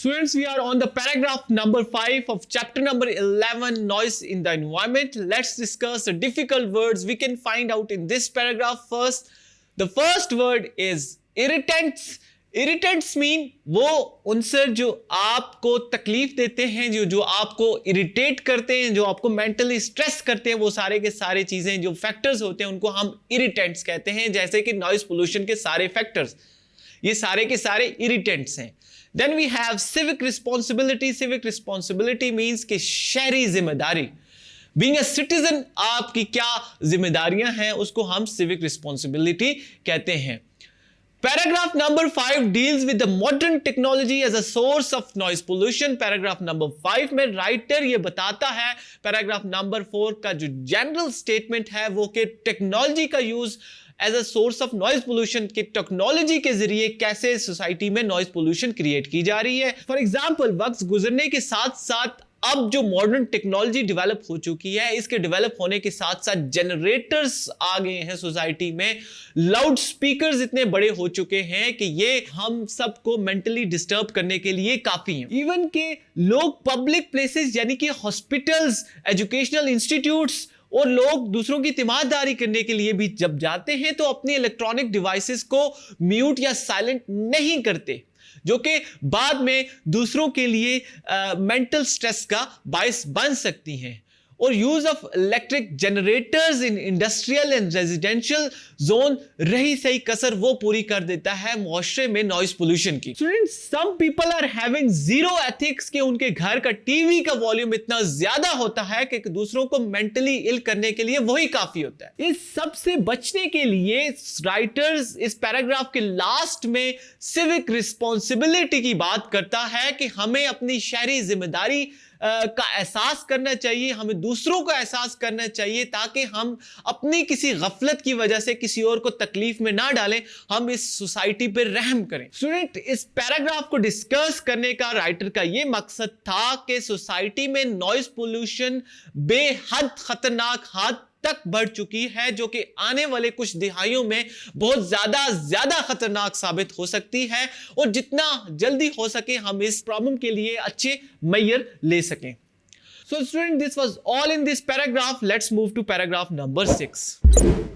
Students, we are on the paragraph number 5 of chapter number 11, Noise in the Environment. Let's discuss the difficult words we can find out in this paragraph first. The first word is irritants. Irritants mean वो उनसे जो आपको तकलीफ देते हैं, जो आपको irritate करते हैं, जो आपको मेंटली स्ट्रेस करते हैं, वो सारे के सारे चीजें जो फैक्टर्स होते हैं उनको हम इरिटेंट्स कहते हैं, जैसे कि नॉइज पोल्यूशन के सारे फैक्टर्स, ये सारे के सारे इरिटेंट्स हैं. Then we have civic responsibility. Civic responsibility means कि शहरी जिम्मेदारी. Being a citizen, आपकी क्या जिम्मेदारियां हैं उसको हम civic responsibility कहते हैं. Paragraph number 5 deals with the modern technology as a source of noise pollution. Paragraph number 5 में राइटर ये बताता है paragraph number 4 का जो जनरल स्टेटमेंट है वो कि टेक्नोलॉजी का use as a source of noise pollution, के टेक्नोलॉजी के जरिए कैसे सोसाइटी में नॉइज पोल्यूशन क्रिएट की जा रही है. फॉर एग्जांपल, वक्त गुजरने के साथ साथ अब जो मॉडर्न टेक्नोलॉजी डेवलप हो चुकी है, इसके डेवलप होने के साथ साथ जनरेटर्स आ गए हैं सोसाइटी में, लाउड स्पीकर्स इतने बड़े हो चुके हैं कि ये हम सबको मेंटली डिस्टर्ब करने के लिए काफी हैं. इवन के लोग पब्लिक प्लेसेस यानी कि हॉस्पिटल्स, एजुकेशनल इंस्टीट्यूट्स और लोग दूसरों की तीमारदारी करने के लिए भी जब जाते हैं तो अपनी इलेक्ट्रॉनिक डिवाइसेस को म्यूट या साइलेंट नहीं करते, जो कि बाद में दूसरों के लिए मेंटल स्ट्रेस का बायस बन सकती हैं. और use of electric generators in industrial and residential zone रही सही कसर वो पूरी कर देता है मुआशरे में नॉइज पोल्यूशन की. Students, some people are having zero ethics के उनके घर का टीवी का वॉल्यूम इतना ज्यादा होता है कि दूसरों को मेंटली इल करने के लिए वही काफी होता है. इस सब से बचने के लिए राइटर्स इस पैराग्राफ के लास्ट में सिविक रिस्पॉन्सिबिलिटी की बात करता है कि हमें अपनी शहरी जिम्मेदारी का एहसास करना चाहिए, हमें दूसरों का एहसास करना चाहिए ताकि हम अपनी किसी गफलत की वजह से किसी और को तकलीफ में ना डालें, हम इस सोसाइटी पर रहम करें. स्टूडेंट, इस पैराग्राफ को डिस्कस करने का राइटर का यह मकसद था कि सोसाइटी में नॉइज पोल्यूशन बेहद खतरनाक हद तक बढ़ चुकी है, जो कि आने वाले कुछ दिहाइयों में बहुत ज्यादा खतरनाक साबित हो सकती है, और जितना जल्दी हो सके हम इस प्रॉब्लम के लिए अच्छे मेजर ले सकें. So student, this was all in this paragraph. Let's move to paragraph number 6.